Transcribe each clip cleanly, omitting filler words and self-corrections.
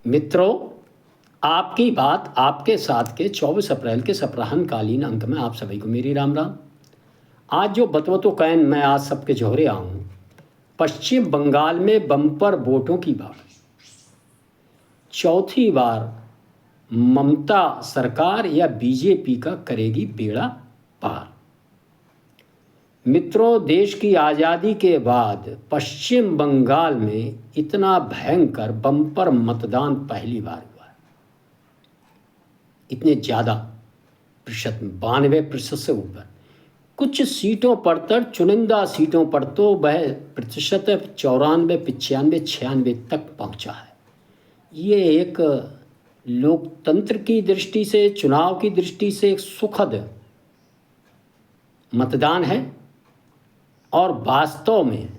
मित्रों, आपकी बात आपके साथ के 24 अप्रैल के सप्ताहकालीन अंक में आप सभी को मेरी राम राम। आज जो बतवतो कैन मैं आज सबके जोहरे आऊँ, पश्चिम बंगाल में बम्पर वोटों की बाढ़, चौथी बार ममता सरकार या बीजेपी का करेगी बेड़ा पार। मित्रों, देश की आज़ादी के बाद पश्चिम बंगाल में इतना भयंकर बम्पर मतदान पहली बार हुआ है। इतने ज़्यादा प्रतिशत में 92% से ऊपर, कुछ सीटों पर तो चुनिंदा सीटों पर तो वह प्रतिशत 94, 95, 96 तक पहुंचा है। ये एक लोकतंत्र की दृष्टि से, चुनाव की दृष्टि से एक सुखद मतदान है और वास्तव में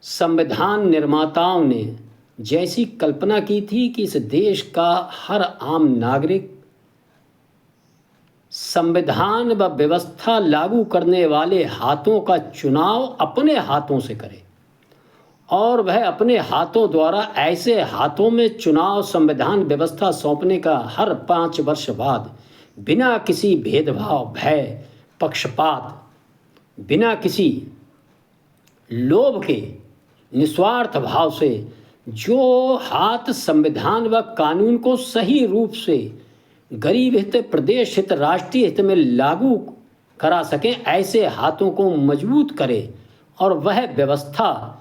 संविधान निर्माताओं ने जैसी कल्पना की थी कि इस देश का हर आम नागरिक संविधान व व्यवस्था लागू करने वाले हाथों का चुनाव अपने हाथों से करे और वह अपने हाथों द्वारा ऐसे हाथों में चुनाव संविधान व्यवस्था सौंपने का हर 5 वर्ष बाद बिना किसी भेदभाव, भय, पक्षपात, बिना किसी लोभ के निस्वार्थ भाव से जो हाथ संविधान व कानून को सही रूप से गरीब हित, प्रदेश हित, राष्ट्रीय हित में लागू करा सकें, ऐसे हाथों को मजबूत करे और वह व्यवस्था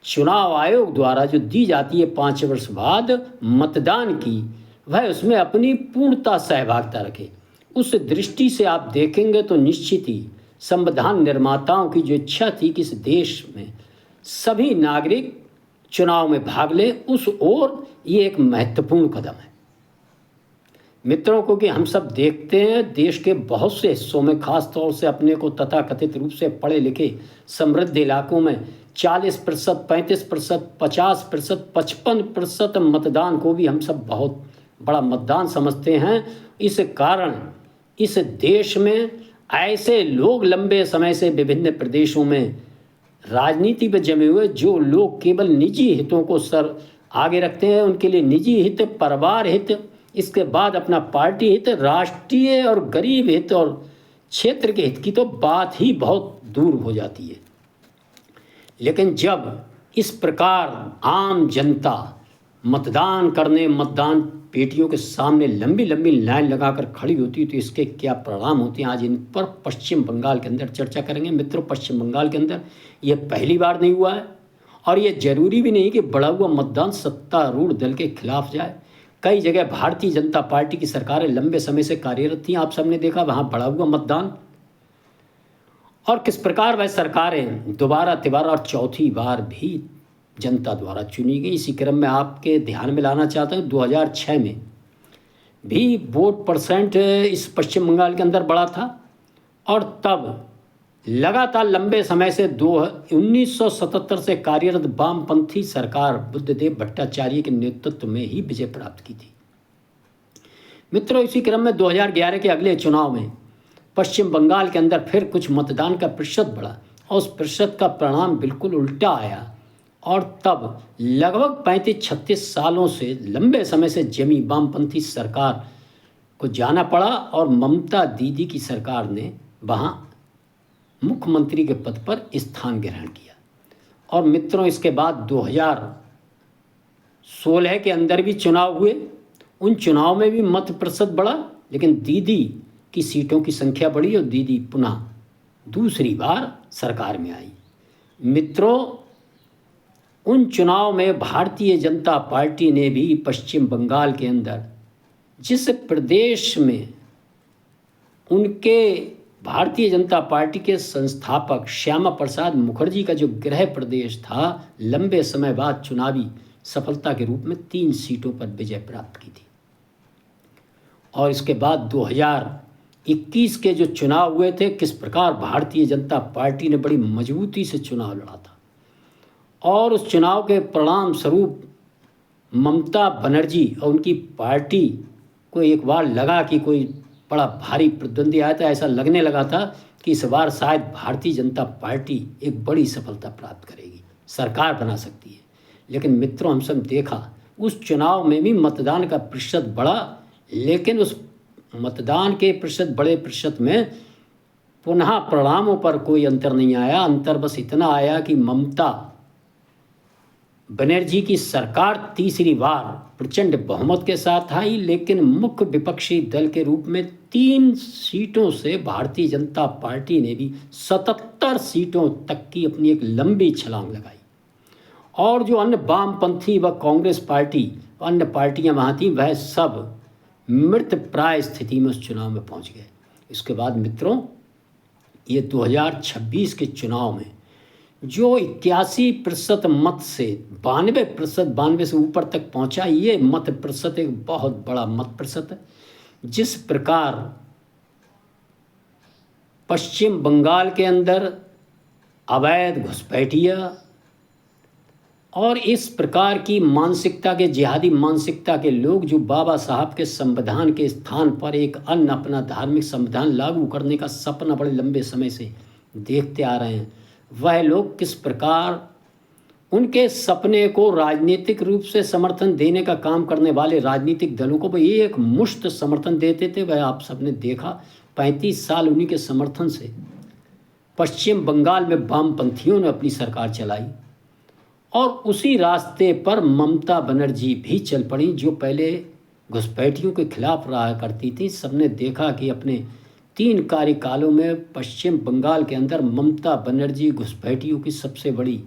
चुनाव आयोग द्वारा जो दी जाती है 5 वर्ष बाद मतदान की, वह उसमें अपनी पूर्णता सहभागिता रखे। उस दृष्टि से आप देखेंगे तो निश्चित ही संविधान निर्माताओं की जो इच्छा थी कि इस देश में सभी नागरिक चुनाव में भाग लें, उस ओर ये एक महत्वपूर्ण कदम है। मित्रों को कि हम सब देखते हैं देश के बहुत से हिस्सों में, खास तौर से अपने को तथाकथित रूप से पढ़े लिखे समृद्ध इलाकों में 40%, 35%, 50%, 55% मतदान को भी हम सब बहुत बड़ा मतदान समझते हैं। इस कारण इस देश में ऐसे लोग लंबे समय से विभिन्न प्रदेशों में राजनीति में जमे हुए, जो लोग केवल निजी हितों को सर आगे रखते हैं, उनके लिए निजी हित, परिवार हित, इसके बाद अपना पार्टी हित, राष्ट्रीय और गरीब हित और क्षेत्र के हित की तो बात ही बहुत दूर हो जाती है। लेकिन जब इस प्रकार आम जनता मतदान करने, मतदान पेटियों के सामने लंबी लंबी लाइन लगाकर खड़ी होती है, तो इसके क्या परिणाम होते हैं, आज इन पर पश्चिम बंगाल के अंदर चर्चा करेंगे। मित्रों, पश्चिम बंगाल के अंदर ये पहली बार नहीं हुआ है और ये जरूरी भी नहीं कि बढ़ा हुआ मतदान सत्तारूढ़ दल के खिलाफ जाए। कई जगह भारतीय जनता पार्टी की सरकारें लंबे समय से कार्यरत थी, आप सबने देखा वहाँ बढ़ा हुआ मतदान, और किस प्रकार वह सरकारें दोबारा तिबारा और चौथी बार भी जनता द्वारा चुनी गई। इसी क्रम में आपके ध्यान में लाना चाहता हूँ 2006 में भी वोट परसेंट इस पश्चिम बंगाल के अंदर बढ़ा था और तब लगातार लंबे समय से 1977 से कार्यरत वामपंथी सरकार बुद्धदेव भट्टाचार्य के नेतृत्व में ही विजय प्राप्त की थी। मित्रों, इसी क्रम में 2011 के अगले चुनाव में पश्चिम बंगाल के अंदर फिर कुछ मतदान का प्रतिशत बढ़ा और उस प्रतिशत का परिणाम बिल्कुल उल्टा आया और तब लगभग 35-36 सालों से लंबे समय से जमी वामपंथी सरकार को जाना पड़ा और ममता दीदी की सरकार ने वहाँ मुख्यमंत्री के पद पर स्थान ग्रहण किया। और मित्रों, इसके बाद 2016 के अंदर भी चुनाव हुए, उन चुनाव में भी मत प्रतिशत बढ़ा, लेकिन दीदी की सीटों की संख्या बढ़ी और दीदी पुनः दूसरी बार सरकार में आई। मित्रों, उन चुनाव में भारतीय जनता पार्टी ने भी पश्चिम बंगाल के अंदर जिस प्रदेश में उनके भारतीय जनता पार्टी के संस्थापक श्यामा प्रसाद मुखर्जी का जो गृह प्रदेश था, लंबे समय बाद चुनावी सफलता के रूप में 3 सीटों पर विजय प्राप्त की थी। और इसके बाद 2021 के जो चुनाव हुए थे, किस प्रकार भारतीय जनता पार्टी ने बड़ी मजबूती से चुनाव लड़ा था और उस चुनाव के परिणाम स्वरूप ममता बनर्जी और उनकी पार्टी को एक बार लगा कि कोई बड़ा भारी प्रतिद्वंदी आया था। ऐसा लगने लगा था कि इस बार शायद भारतीय जनता पार्टी एक बड़ी सफलता प्राप्त करेगी, सरकार बना सकती है। लेकिन मित्रों, हम सब देखा उस चुनाव में भी मतदान का प्रतिशत बढ़ा, लेकिन उस मतदान के प्रतिशत बड़े प्रतिशत में पुनः परिणामों पर कोई अंतर नहीं आया। अंतर बस इतना आया कि ममता बनर्जी की सरकार तीसरी बार प्रचंड बहुमत के साथ आई, लेकिन मुख्य विपक्षी दल के रूप में 3 सीटों से भारतीय जनता पार्टी ने भी 77 सीटों तक की अपनी एक लंबी छलांग लगाई। और जो अन्य वामपंथी व कांग्रेस पार्टी अन्य पार्टियां वहाँ थीं, वह सब मृत प्राय स्थिति में उस चुनाव में पहुँच गए। इसके बाद मित्रों, ये 2026 के चुनाव में जो 81% मत से 92%, 92 से ऊपर तक पहुंचा, ये मत प्रतिशत एक बहुत बड़ा मत प्रतिशत है। जिस प्रकार पश्चिम बंगाल के अंदर अवैध घुसपैठिया और इस प्रकार की मानसिकता के, जिहादी मानसिकता के लोग जो बाबा साहब के संविधान के स्थान पर एक अन्य अपना धार्मिक संविधान लागू करने का सपना बड़े लंबे समय से देखते आ रहे हैं, वह लोग किस प्रकार उनके सपने को राजनीतिक रूप से समर्थन देने का काम करने वाले राजनीतिक दलों को भी एक मुश्त समर्थन देते थे। वह आप सबने देखा, 35 साल उन्हीं के समर्थन से पश्चिम बंगाल में वामपंथियों ने अपनी सरकार चलाई और उसी रास्ते पर ममता बनर्जी भी चल पड़ी, जो पहले घुसपैठियों के खिलाफ रहा करती थी। सबने देखा कि अपने 3 कार्यकालों में पश्चिम बंगाल के अंदर ममता बनर्जी घुसपैठियों की सबसे बड़ी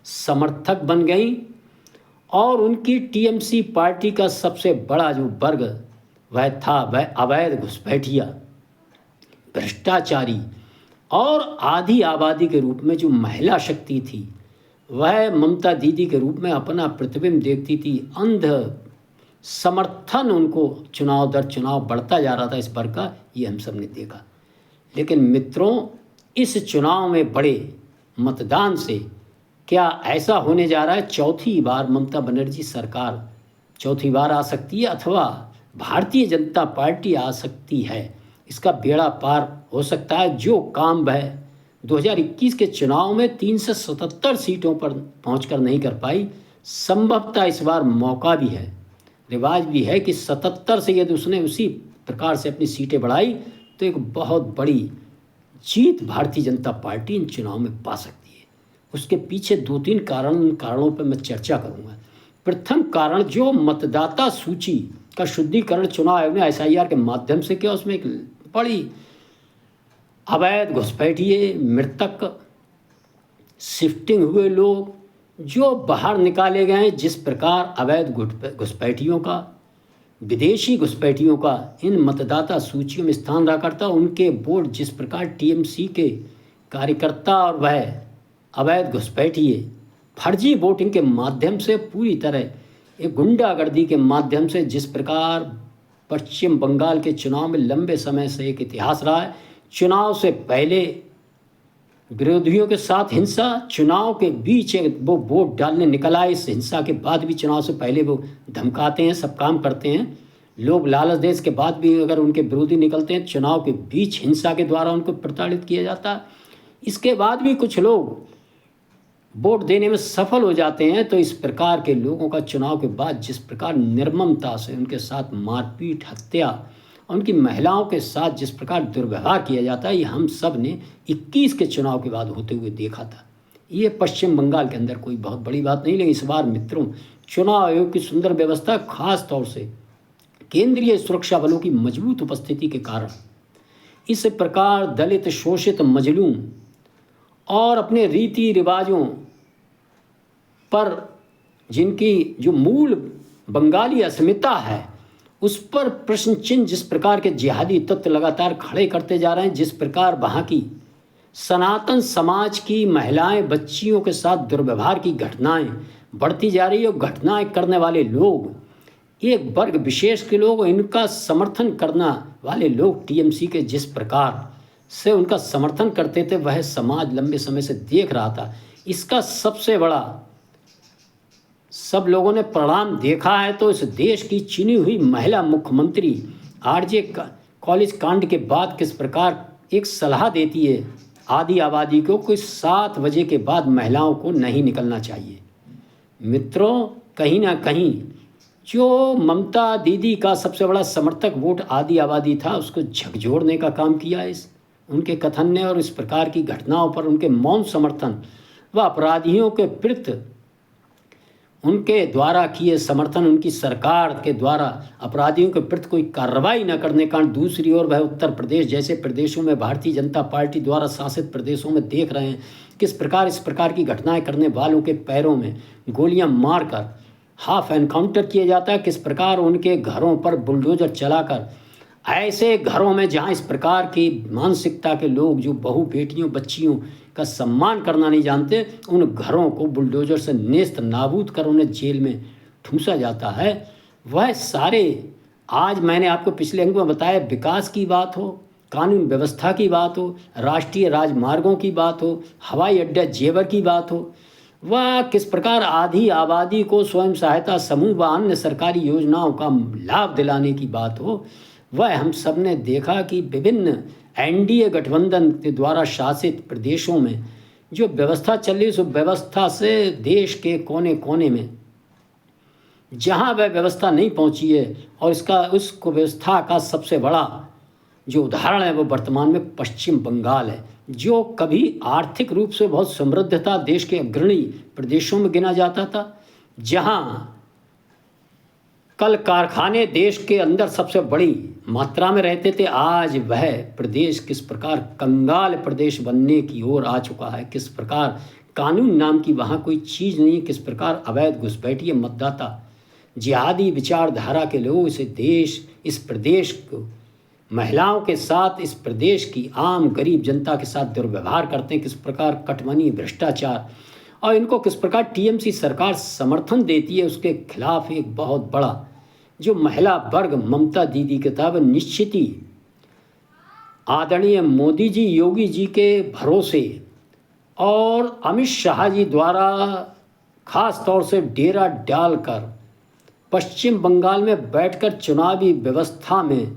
समर्थक बन गई और उनकी टीएमसी पार्टी का सबसे बड़ा जो वर्ग वह था, वह अवैध घुसपैठिया, भ्रष्टाचारी और आधी आबादी के रूप में जो महिला शक्ति थी, वह ममता दीदी के रूप में अपना प्रतिबिंब देखती थी। अंध समर्थन उनको चुनाव दर चुनाव बढ़ता जा रहा था इस वर्ग का, ये हम सब ने देखा। लेकिन मित्रों, इस चुनाव में बड़े मतदान से क्या ऐसा होने जा रहा है, चौथी बार ममता बनर्जी सरकार चौथी बार आ सकती है अथवा भारतीय जनता पार्टी आ सकती है, इसका बेड़ा पार हो सकता है। जो काम वह 2021 के चुनाव में 377 सीटों पर पहुंचकर नहीं कर पाई, संभवतः इस बार मौका भी है, रिवाज भी है कि 77 से यदि उसने उसी प्रकार से अपनी सीटें बढ़ाई तो एक बहुत बड़ी जीत भारतीय जनता पार्टी इन चुनाव में पा सकती है। उसके पीछे 2-3 कारणों पर मैं चर्चा करूंगा। प्रथम कारण, जो मतदाता सूची का शुद्धिकरण चुनाव आयोग ने SIR के माध्यम से किया, उसमें एक बड़ी अवैध घुसपैठिए, मृतक, शिफ्टिंग हुए लोग जो बाहर निकाले गए, जिस प्रकार अवैध घुसपैठियों का, विदेशी घुसपैठियों का इन मतदाता सूचियों में स्थान रहा करता, उनके वोट जिस प्रकार टीएमसी के कार्यकर्ता और वह अवैध घुसपैठिए फर्जी वोटिंग के माध्यम से पूरी तरह एक गुंडागर्दी के माध्यम से जिस प्रकार पश्चिम बंगाल के चुनाव में लंबे समय से एक इतिहास रहा है। चुनाव से पहले विरोधियों के साथ हिंसा, चुनाव के बीच वो वोट डालने निकल आए, इस हिंसा के बाद भी चुनाव से पहले वो धमकाते हैं, सब काम करते हैं लोग, लालच देश के बाद भी अगर उनके विरोधी निकलते हैं, चुनाव के बीच हिंसा के द्वारा उनको प्रताड़ित किया जाता है। इसके बाद भी कुछ लोग वोट देने में सफल हो जाते हैं। तो इस प्रकार के लोगों का चुनाव के बाद जिस प्रकार निर्ममता से उनके साथ मारपीट, हत्या, उनकी महिलाओं के साथ जिस प्रकार दुर्व्यवहार किया जाता है, ये हम सब ने 21 के चुनाव के बाद होते हुए देखा था। ये पश्चिम बंगाल के अंदर कोई बहुत बड़ी बात नहीं, लेकिन इस बार मित्रों चुनाव आयोग की सुंदर व्यवस्था, खास तौर से केंद्रीय सुरक्षा बलों की मजबूत उपस्थिति के कारण इस प्रकार दलित, शोषित, मजलूम और अपने रीति रिवाजों पर जिनकी जो मूल बंगाली अस्मिता है उस पर प्रश्न चिन्ह जिस प्रकार के जिहादी तत्व लगातार खड़े करते जा रहे हैं, जिस प्रकार वहाँ की सनातन समाज की महिलाएं, बच्चियों के साथ दुर्व्यवहार की घटनाएं बढ़ती जा रही है और घटनाएं करने वाले लोग, एक वर्ग विशेष के लोग, इनका समर्थन करने वाले लोग टीएमसी के जिस प्रकार से उनका समर्थन करते थे, वह समाज लंबे समय से देख रहा था। इसका सबसे बड़ा सब लोगों ने परिणाम देखा है। तो इस देश की चुनी हुई महिला मुख्यमंत्री आरजे कॉलेज कांड के बाद किस प्रकार एक सलाह देती है आधी आबादी को कि 7 बजे के बाद महिलाओं को नहीं निकलना चाहिए। मित्रों, कहीं ना कहीं जो ममता दीदी का सबसे बड़ा समर्थक वोट आदि आबादी था, उसको झकझोरने का काम किया इस उनके कथन ने। और इस प्रकार की घटनाओं पर उनके मौन समर्थन व अपराधियों के प्रति उनके द्वारा किए समर्थन, उनकी सरकार के द्वारा अपराधियों के प्रति कोई कार्रवाई न करने के कारण दूसरी ओर वह उत्तर प्रदेश जैसे प्रदेशों में भारतीय जनता पार्टी द्वारा शासित प्रदेशों में देख रहे हैं किस प्रकार इस प्रकार की घटनाएं करने वालों के पैरों में गोलियां मारकर हाफ एनकाउंटर किया जाता है, किस प्रकार उनके घरों पर बुलडोजर चलाकर ऐसे घरों में जहां इस प्रकार की मानसिकता के लोग जो बहू बेटियों बच्चियों का सम्मान करना नहीं जानते, उन घरों को बुलडोजर से नेस्त नाबूद कर उन्हें जेल में ठूंसा जाता है। वह सारे आज मैंने आपको पिछले अंक में बताया, विकास की बात हो, कानून व्यवस्था की बात हो, राष्ट्रीय राजमार्गों की बात हो, हवाई अड्डा जेवर की बात हो, वह किस प्रकार आधी आबादी को स्वयं सहायता समूह व अन्य सरकारी योजनाओं का लाभ दिलाने की बात हो, वह हम सब ने देखा कि विभिन्न एनडीए गठबंधन के द्वारा शासित प्रदेशों में जो व्यवस्था चल रही है, उस व्यवस्था से देश के कोने कोने में जहां वह व्यवस्था नहीं पहुंची है, और उसको व्यवस्था का सबसे बड़ा जो उदाहरण है वो वर्तमान में पश्चिम बंगाल है, जो कभी आर्थिक रूप से बहुत समृद्ध था, देश के अग्रणी प्रदेशों में गिना जाता था, जहां कल कारखाने देश के अंदर सबसे बड़ी मात्रा में रहते थे, आज वह प्रदेश किस प्रकार कंगाल प्रदेश बनने की ओर आ चुका है, किस प्रकार कानून नाम की वहाँ कोई चीज़ नहीं, किस प्रकार अवैध घुसपैठिए मतदाता जिहादी विचारधारा के लोग इस प्रदेश को महिलाओं के साथ, इस प्रदेश की आम गरीब जनता के साथ दुर्व्यवहार करते हैं, किस प्रकार कटमनी भ्रष्टाचार, और इनको किस प्रकार टीएमसी सरकार समर्थन देती है, उसके खिलाफ एक बहुत बड़ा जो महिला वर्ग ममता दीदी के था, वह निश्चित ही आदरणीय मोदी जी, योगी जी के भरोसे और अमित शाह जी द्वारा खास तौर से डेरा डालकर पश्चिम बंगाल में बैठकर चुनावी व्यवस्था में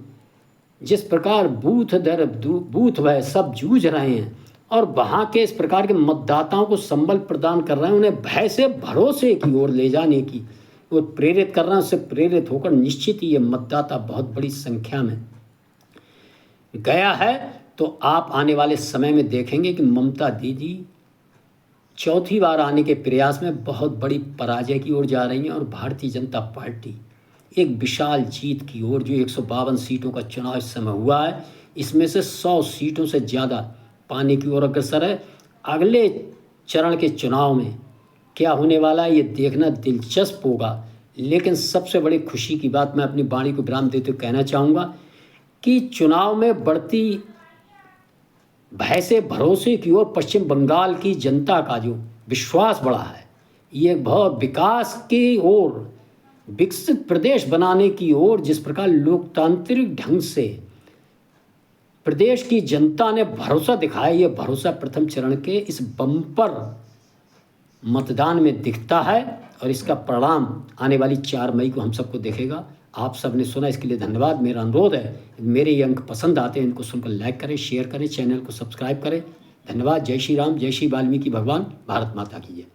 जिस प्रकार बूथ दर बूथ वह सब जूझ रहे हैं और वहाँ के इस प्रकार के मतदाताओं को संबल प्रदान कर रहे हैं, उन्हें भय से भरोसे की ओर ले जाने की वो प्रेरित कर रहे हैं। उससे प्रेरित होकर निश्चित ही ये मतदाता बहुत बड़ी संख्या में गया है। तो आप आने वाले समय में देखेंगे कि ममता दीदी चौथी बार आने के प्रयास में बहुत बड़ी पराजय की ओर जा रही हैं, और भारतीय जनता पार्टी एक विशाल जीत की ओर, जो 152 सीटों का चुनाव इस समय हुआ है, इसमें से 100 सीटों से ज़्यादा पाने की ओर अग्रसर है। अगले चरण के चुनाव में क्या होने वाला है ये देखना दिलचस्प होगा। लेकिन सबसे बड़ी खुशी की बात मैं अपनी वाणी को विराम देते हुए कहना चाहूँगा कि चुनाव में बढ़ती भय से भरोसे की ओर पश्चिम बंगाल की जनता का जो विश्वास बढ़ा है, ये बहुत विकास की ओर, विकसित प्रदेश बनाने की ओर जिस प्रकार लोकतांत्रिक ढंग से प्रदेश की जनता ने भरोसा दिखाया, ये भरोसा प्रथम चरण के इस बम्पर मतदान में दिखता है, और इसका परिणाम आने वाली 4 मई को हम सबको दिखेगा। आप सबने सुना, इसके लिए धन्यवाद। मेरा अनुरोध है, मेरे ये अंक पसंद आते हैं, इनको सुनकर लाइक करें, शेयर करें, चैनल को सब्सक्राइब करें। धन्यवाद। जय श्री राम, जय श्री वाल्मीकि भगवान, भारत माता की जय।